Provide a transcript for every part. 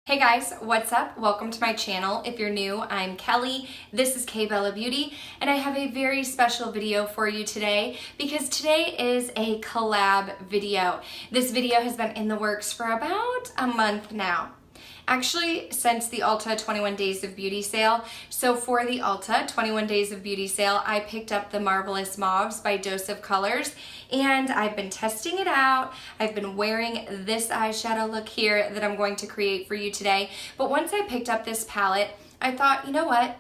Hey guys, what's up? Welcome to my channel. If you're new, I'm Kelly. This is KBellaBeauty, and I have a very special video for you today because today is a collab video. This video has been in the works for about a month now. Actually, since the Ulta 21 Days of Beauty sale. So for the Ulta 21 Days of Beauty sale, I picked up the Marvelous Mauves by Dose of Colors, and I've been testing it out. I've been wearing this eyeshadow look here that I'm going to create for you today. But once I picked up this palette, I thought, you know what?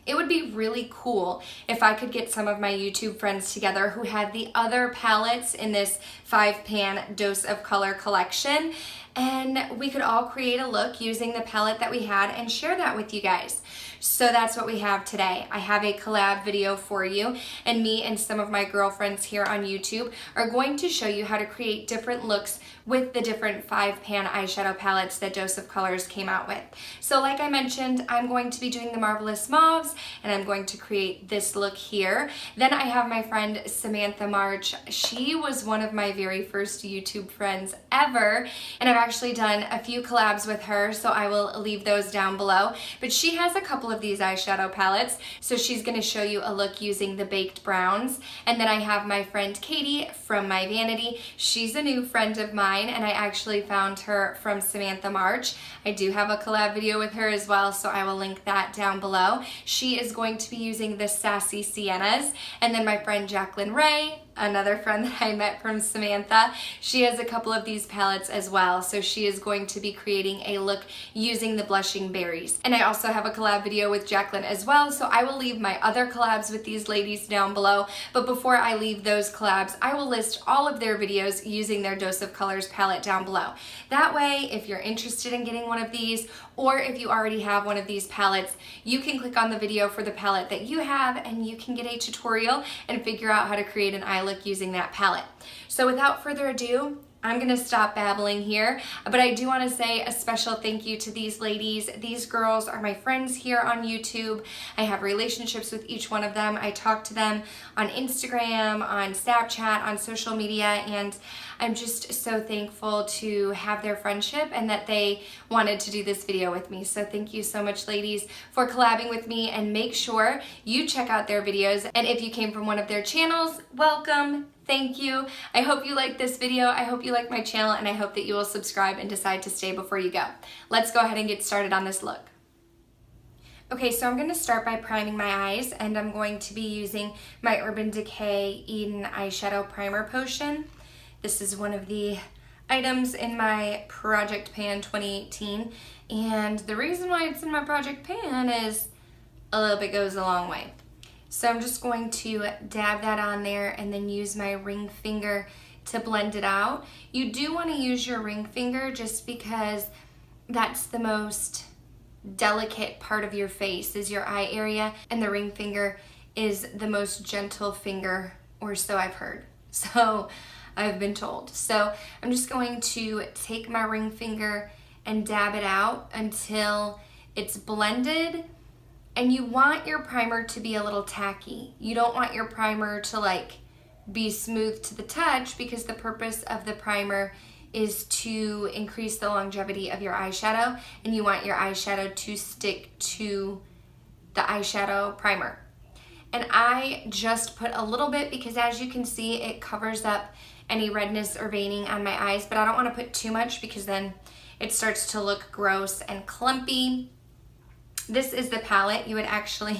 It would be really cool if I could get some of my YouTube friends together who had the other palettes in this 5-pan Dose of Color collection, and we could all create a look using the palette that we had and share that with you guys. So that's what we have today. I have a collab video for you, and me and some of my girlfriends here on YouTube are going to show you how to create different looks with the different 5-pan eyeshadow palettes that Dose of Colors came out with. So like I mentioned, I'm going to be doing the Marvelous Mauves, and I'm going to create this look here. Then I have my friend Samantha March. She was one of my very first YouTube friends ever, and I've actually done a few collabs with her, so I will leave those down below. But she has a couple of these eyeshadow palettes, so she's going to show you a look using the baked browns. And then I have my friend Katie from My Vanity. She's a new friend of mine, and I actually found her from Samantha March. I do have a collab video with her as well, so I will link that down below. She is going to be using the Sassy Siennas. And then my friend Jaclyn Rae, another friend that I met from Samantha, she has a couple of these palettes as well, so she is going to be creating a look using the Blushing Berries. And I also have a collab video with Jaclyn as well, so I will leave my other collabs with these ladies down below. But before I leave those collabs, I will list all of their videos using their Dose of Colors palette down below. That way, if you're interested in getting one of these, or if you already have one of these palettes, you can click on the video for the palette that you have, and you can get a tutorial and figure out how to create an eye look using that palette. So without further ado, I'm gonna stop babbling here, but I do wanna say a special thank you to these ladies. These girls are my friends here on YouTube. I have relationships with each one of them. I talk to them on Instagram, on Snapchat, on social media, and I'm just so thankful to have their friendship and that they wanted to do this video with me. So thank you so much, ladies, for collabing with me, and make sure you check out their videos. And if you came from one of their channels, welcome. Thank you. I hope you like this video. I hope you like my channel, and I hope that you will subscribe and decide to stay before you go. Let's go ahead and get started on this look. Okay, so I'm going to start by priming my eyes, and I'm going to be using my Urban Decay Eden Eyeshadow Primer Potion. This is one of the items in my Project Pan 2018, and the reason why it's in my Project Pan is a little bit goes a long way. So I'm just going to dab that on there and then use my ring finger to blend it out. You do want to use your ring finger just because that's the most delicate part of your face, is your eye area, and the ring finger is the most gentle finger, or so I've heard. So I've been told. So I'm just going to take my ring finger and dab it out until it's blended. And you want your primer to be a little tacky. You don't want your primer to like be smooth to the touch, because the purpose of the primer is to increase the longevity of your eyeshadow, and you want your eyeshadow to stick to the eyeshadow primer. And I just put a little bit because, as you can see, it covers up any redness or veining on my eyes, but I don't want to put too much because then it starts to look gross and clumpy. This is the palette. You would actually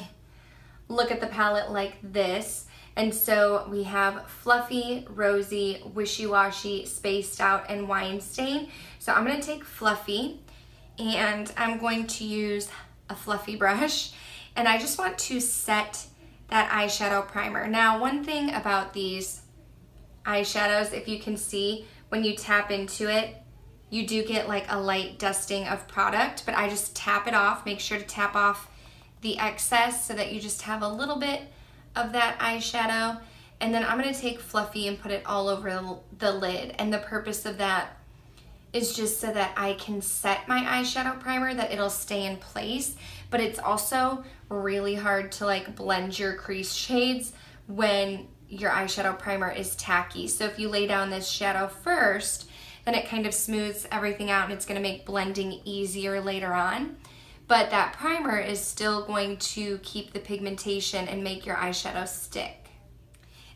look at the palette like this. And so we have Fluffy, Rosy, Wishy-Washy, Spaced Out, and Wine Stain. So I'm going to take Fluffy, and I'm going to use a fluffy brush, and I just want to set that eyeshadow primer. Now, one thing about these eyeshadows, if you can see, when you tap into it, you do get like a light dusting of product, but I just tap it off. Make sure to tap off the excess so that you just have a little bit of that eyeshadow. And then I'm gonna take Fluffy and put it all over the lid. And the purpose of that is just so that I can set my eyeshadow primer, that it'll stay in place. But it's also really hard to like blend your crease shades when your eyeshadow primer is tacky. So if you lay down this shadow first, then it kind of smooths everything out and it's gonna make blending easier later on. But that primer is still going to keep the pigmentation and make your eyeshadow stick.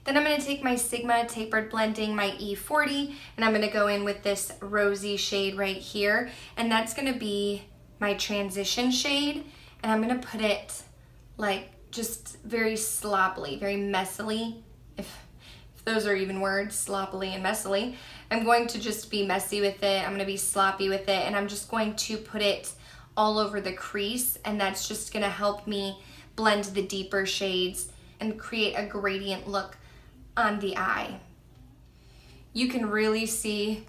Then I'm gonna take my Sigma Tapered Blending, my E40, and I'm gonna go in with this rosy shade right here, and that's gonna be my transition shade, and I'm gonna put it like just very sloppily, very messily, if those are even words, sloppily and messily. I'm going to just be messy with it, I'm gonna be sloppy with it, and I'm just going to put it all over the crease, and that's just gonna help me blend the deeper shades and create a gradient look on the eye. You can really see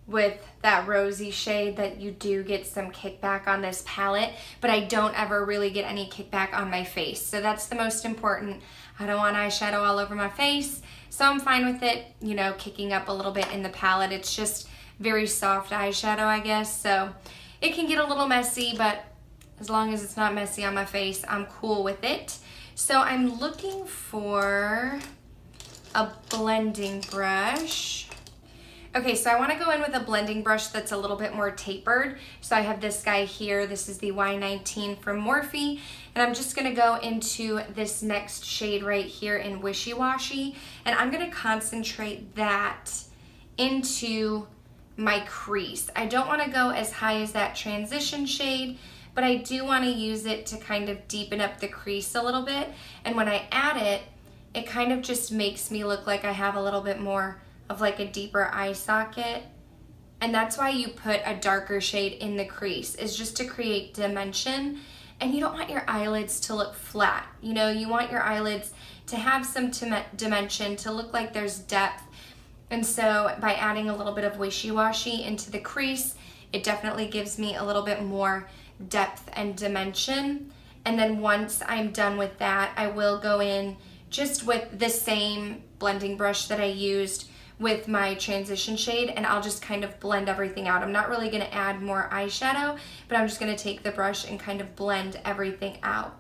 with that rosy shade that you do get some kickback on this palette, but I don't ever really get any kickback on my face. So that's the most important. I don't want eyeshadow all over my face, so I'm fine with it, you know, kicking up a little bit in the palette. It's just very soft eyeshadow, I guess, so it can get a little messy, but as long as it's not messy on my face, I'm cool with it. So I'm looking for a blending brush. Okay, so I want to go in with a blending brush that's a little bit more tapered. So I have this guy here. This is the Y19 from Morphe, and I'm just going to go into this next shade right here in Wishy Washy, and I'm going to concentrate that into my crease. I don't want to go as high as that transition shade, but I do want to use it to kind of deepen up the crease a little bit, and when I add it, it kind of just makes me look like I have a little bit more of like a deeper eye socket. And that's why you put a darker shade in the crease, is just to create dimension. And you don't want your eyelids to look flat. You know, you want your eyelids to have some dimension, to look like there's depth. And so by adding a little bit of Wishy Washy into the crease, it definitely gives me a little bit more depth and dimension. And then once I'm done with that, I will go in just with the same blending brush that I used with my transition shade, and I'll just kind of blend everything out. I'm not really gonna add more eyeshadow, but I'm just gonna take the brush and kind of blend everything out.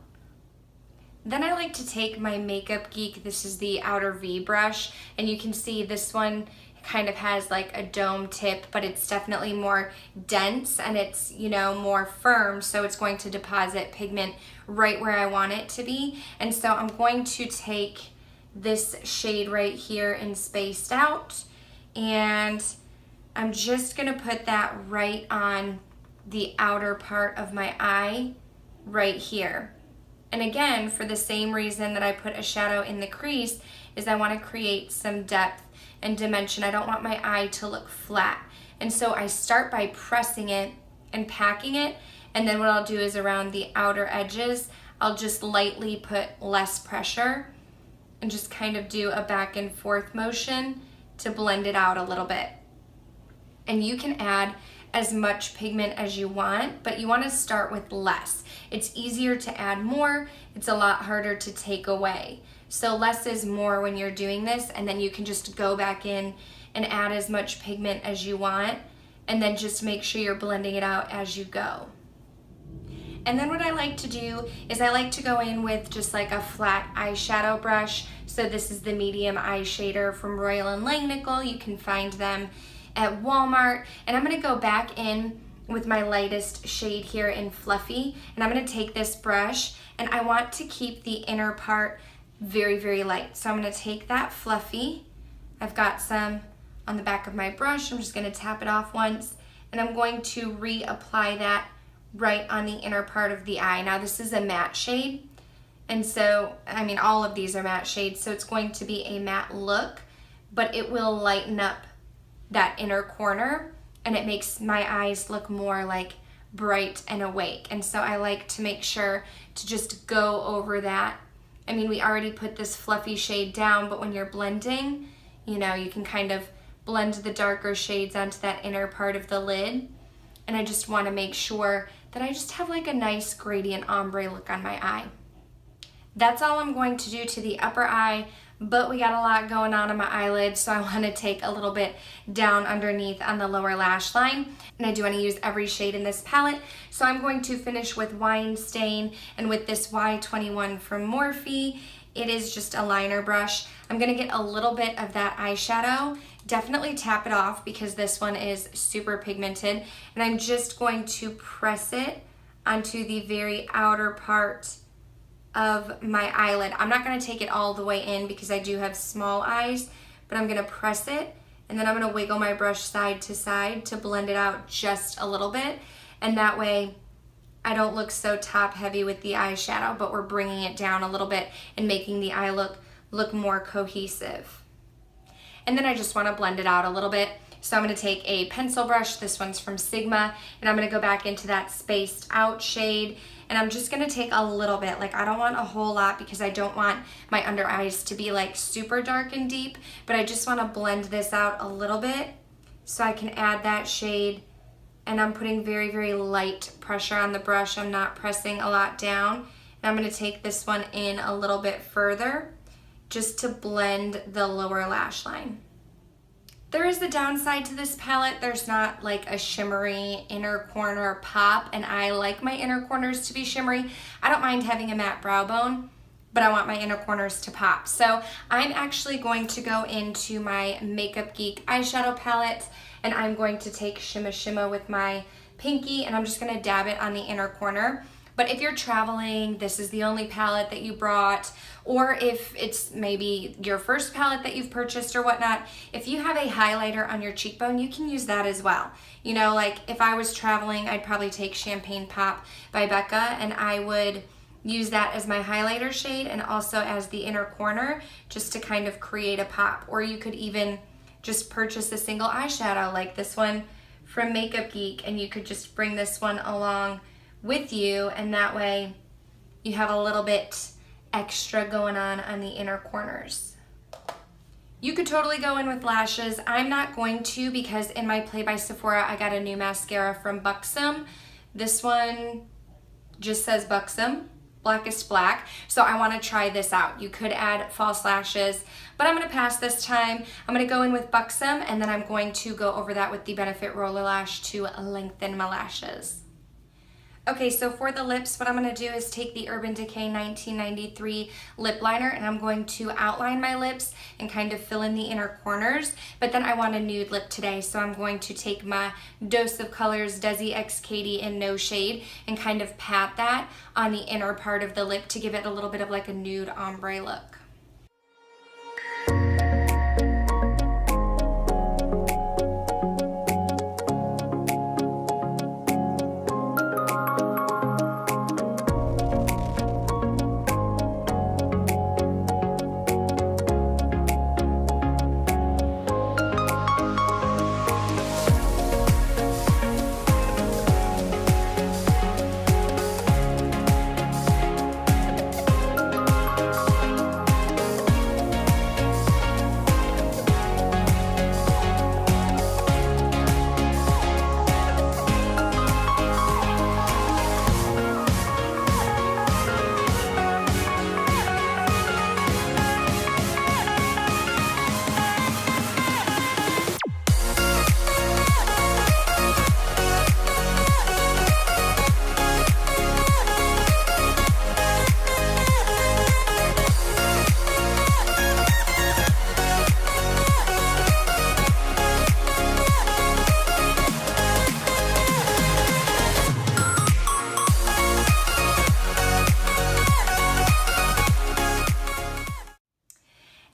Then I like to take my Makeup Geek, this is the Outer V brush, and you can see this one kind of has like a dome tip, but it's definitely more dense and it's, you know, more firm, so it's going to deposit pigment right where I want it to be. And so I'm going to take this shade right here in Spaced Out, and I'm just gonna put that right on the outer part of my eye right here. And again, for the same reason that I put a shadow in the crease, is I want to create some depth and dimension. I don't want my eye to look flat. And so I start by pressing it and packing it, and then what I'll do is around the outer edges, I'll just lightly put less pressure and just kind of do a back and forth motion to blend it out a little bit. And you can add as much pigment as you want, but you want to start with less. It's easier to add more, it's a lot harder to take away. So less is more when you're doing this, and then you can just go back in and add as much pigment as you want, and then just make sure you're blending it out as you go. And then what I like to do is I like to go in with just like a flat eyeshadow brush. So this is the medium eye shader from Royal and Langnickel. You can find them at Walmart. And I'm gonna go back in with my lightest shade here in Fluffy. And I'm gonna take this brush, and I want to keep the inner part very, very light. So I'm gonna take that Fluffy. I've got some on the back of my brush. I'm just gonna tap it off once, and I'm going to reapply that right on the inner part of the eye. Now this is a matte shade, and so, I mean, all of these are matte shades, so it's going to be a matte look, but it will lighten up that inner corner, and it makes my eyes look more like bright and awake. And so I like to make sure to just go over that. I mean, we already put this Fluffy shade down, but when you're blending, you know, you can kind of blend the darker shades onto that inner part of the lid. And I just want to make sure that I just have like a nice gradient ombre look on my eye. That's all I'm going to do to the upper eye, but we got a lot going on my eyelid, so I want to take a little bit down underneath on the lower lash line. And I do want to use every shade in this palette, so I'm going to finish with Wine Stain and with this Y21 from Morphe. It is just a liner brush. I'm going to get a little bit of that eyeshadow definitely tap it off because this one is super pigmented, and I'm just going to press it onto the very outer part of my eyelid. I'm not going to take it all the way in because I do have small eyes, but I'm going to press it, and then I'm going to wiggle my brush side to side to blend it out just a little bit, and that way I don't look so top heavy with the eyeshadow, but we're bringing it down a little bit and making the eye look more cohesive. And then I just want to blend it out a little bit. So I'm going to take a pencil brush, this one's from Sigma, and I'm going to go back into that spaced out shade, and I'm just going to take a little bit. Like, I don't want a whole lot because I don't want my under eyes to be like super dark and deep, but I just want to blend this out a little bit so I can add that shade. And I'm putting very, very light pressure on the brush. I'm not pressing a lot down. And I'm going to take this one in a little bit further just to blend the lower lash line. There is the downside to this palette. There's not like a shimmery inner corner pop, and I like my inner corners to be shimmery. I don't mind having a matte brow bone, but I want my inner corners to pop. So I'm actually going to go into my Makeup Geek eyeshadow palette, and I'm going to take Shimma Shimma with my pinky, and I'm just gonna dab it on the inner corner. But if you're traveling, this is the only palette that you brought, or if it's maybe your first palette that you've purchased or whatnot, if you have a highlighter on your cheekbone, you can use that as well. You know, like if I was traveling, I'd probably take Champagne Pop by Becca, and I would use that as my highlighter shade and also as the inner corner just to kind of create a pop. Or you could even just purchase a single eyeshadow like this one from Makeup Geek, and you could just bring this one along with you, and that way you have a little bit extra going on the inner corners. You could totally go in with lashes. I'm not going to because in my Play by Sephora I got a new mascara from Buxom. This one just says Buxom, Blackest Black, so I want to try this out. You could add false lashes, but I'm going to pass this time. I'm going to go in with Buxom, and then I'm going to go over that with the Benefit Roller Lash to lengthen my lashes. Okay, so for the lips, what I'm going to do is take the Urban Decay 1993 lip liner, and I'm going to outline my lips and kind of fill in the inner corners, but then I want a nude lip today, so I'm going to take my Dose of Colors Desi X Katie in No Shade and kind of pat that on the inner part of the lip to give it a little bit of like a nude ombre look.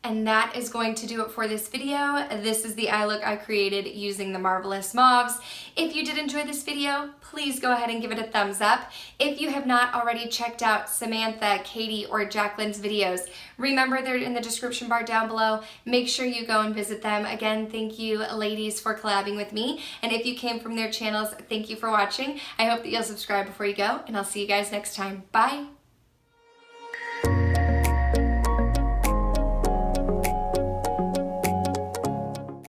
And that is going to do it for this video. This is the eye look I created using the Marvelous Mauves. If you did enjoy this video, please go ahead and give it a thumbs up. If you have not already checked out Samantha, Katie, or Jaclyn's videos, remember they're in the description bar down below. Make sure you go and visit them. Again, thank you ladies for collabing with me. And if you came from their channels, thank you for watching. I hope that you'll subscribe before you go, and I'll see you guys next time. Bye.